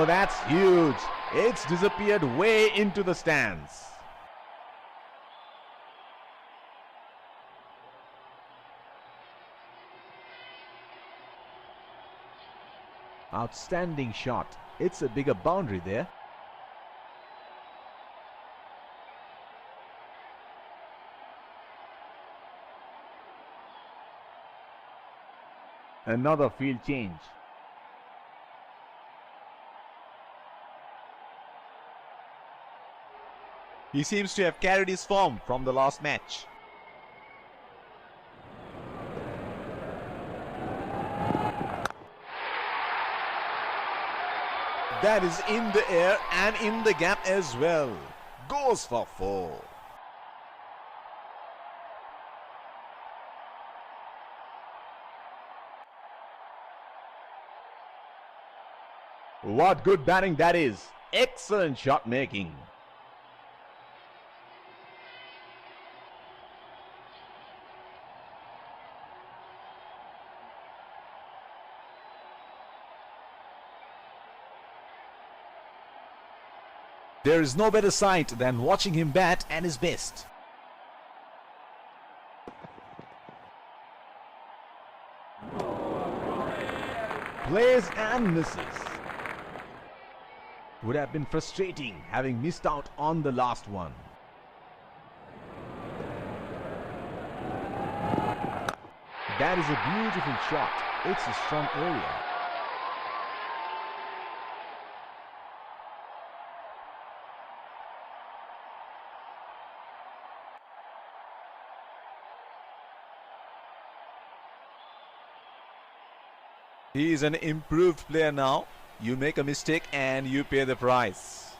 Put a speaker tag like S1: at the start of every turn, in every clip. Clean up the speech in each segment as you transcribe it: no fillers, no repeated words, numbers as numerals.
S1: Oh, that's huge. It's disappeared way into the stands. Outstanding shot. It's a bigger boundary there. Another field change.
S2: He seems to have carried his form from the last match.
S1: That is in the air and in the gap as well. Goes for 4. What good batting that is. Excellent shot making.
S2: There is no better sight than watching him bat at his best.
S1: Plays and misses. Would have been frustrating having missed out on the last one. That is a beautiful shot. It's a strong area.
S2: He is an improved player now. You make a mistake and you pay the price.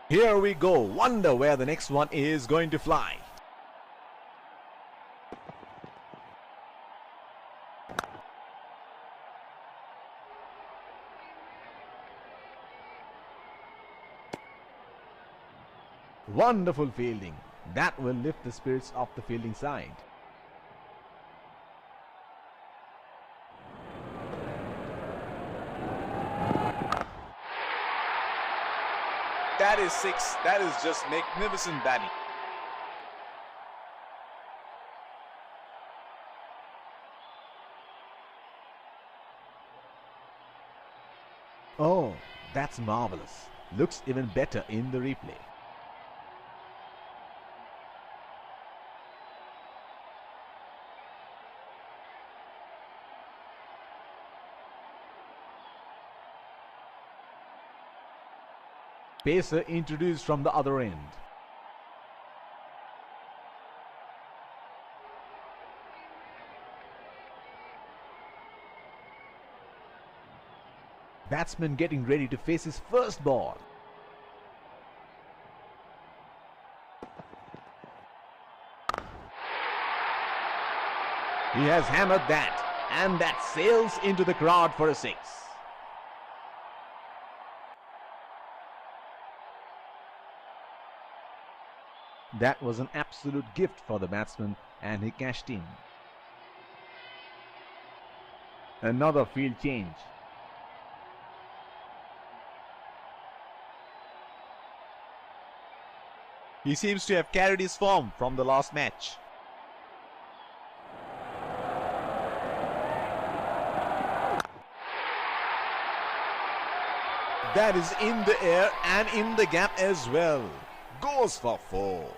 S1: Here we go. Wonder where the next one is going to fly. Wonderful fielding. That will lift the spirits of the fielding side.
S2: That is 6. That is just magnificent batting.
S1: Oh, that's marvelous. Looks even better in the replay. Pacer introduced from the other end. Batsman getting ready to face his first ball. He has hammered that, and that sails into the crowd for a 6. That was an absolute gift for the batsman, and he cashed in. Another field change.
S2: He seems to have carried his form from the last match.
S1: That is in the air and in the gap as well. Goes for 4.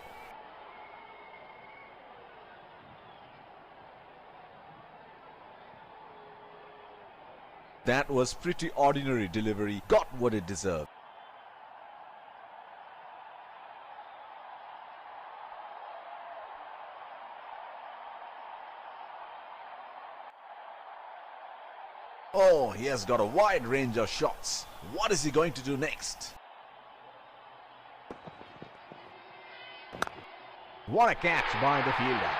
S2: That was pretty ordinary delivery. Got what it deserved.
S1: Oh, he has got a wide range of shots. What is he going to do next? What a catch by the fielder.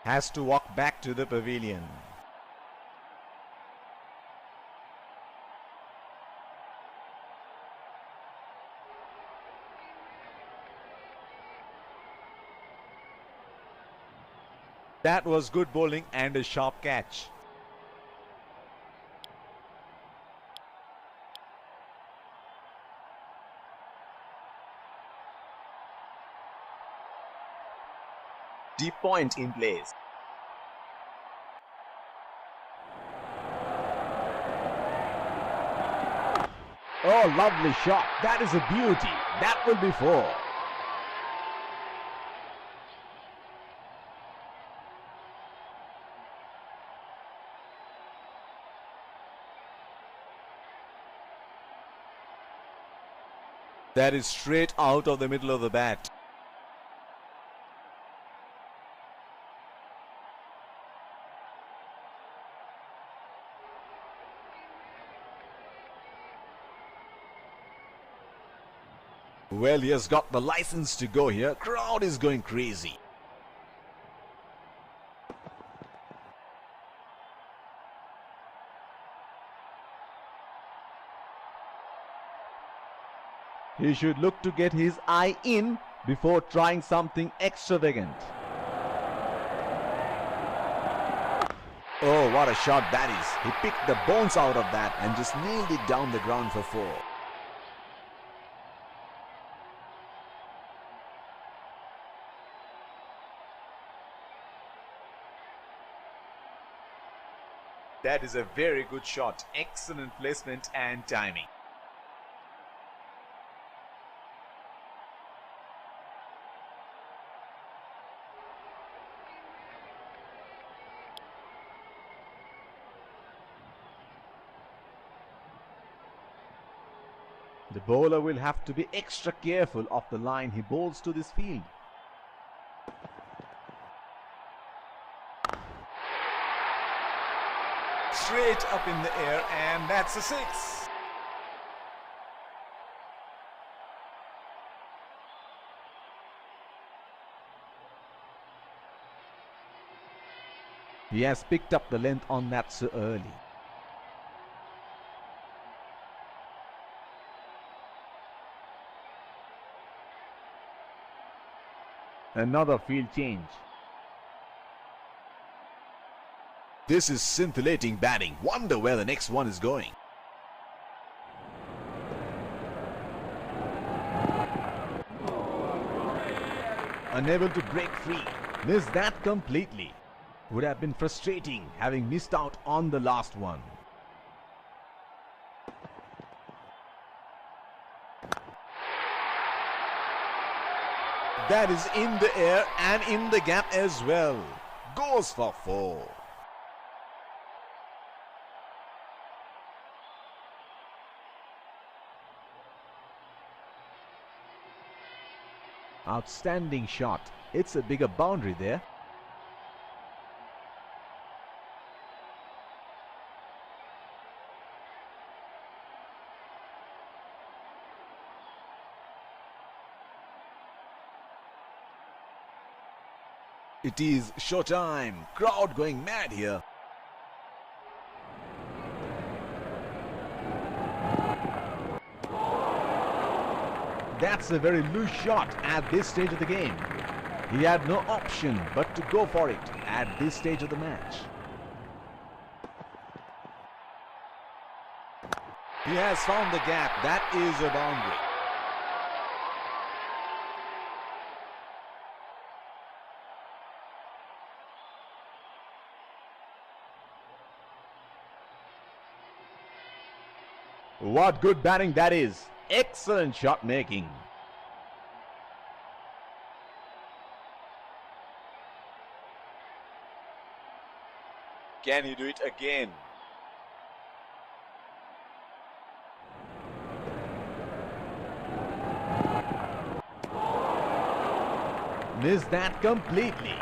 S2: has to walk back to the pavilion. That was good bowling and a sharp catch.
S3: Deep point in place.
S1: Oh, lovely shot. That is a beauty. That will be 4.
S2: That is straight out of the middle of the bat.
S1: Well, he has got the license to go here. Crowd is going crazy.
S2: He should look to get his eye in before trying something extravagant.
S1: Oh, what a shot that is. He picked the bones out of that and just nailed it down the ground for 4.
S2: That is a very good shot. Excellent placement and timing. The bowler will have to be extra careful of the line he bowls to this field. Straight up in the air, and that's a 6. He has picked up the length on that so early. Another field change.
S1: This is scintillating batting. Wonder where the next one is going.
S2: Unable to break free. Missed that completely. Would have been frustrating having missed out on the last one.
S1: That is in the air and in the gap as well. Goes for 4.
S2: Outstanding shot. It's a bigger boundary there.
S1: It is showtime. Crowd going mad here.
S2: That's a very loose shot at this stage of the game. He had no option but to go for it at this stage of the match.
S1: He has found the gap. That is a boundary.
S2: What good batting that is. Excellent shot making.
S3: Can he do it again?
S2: Missed that completely.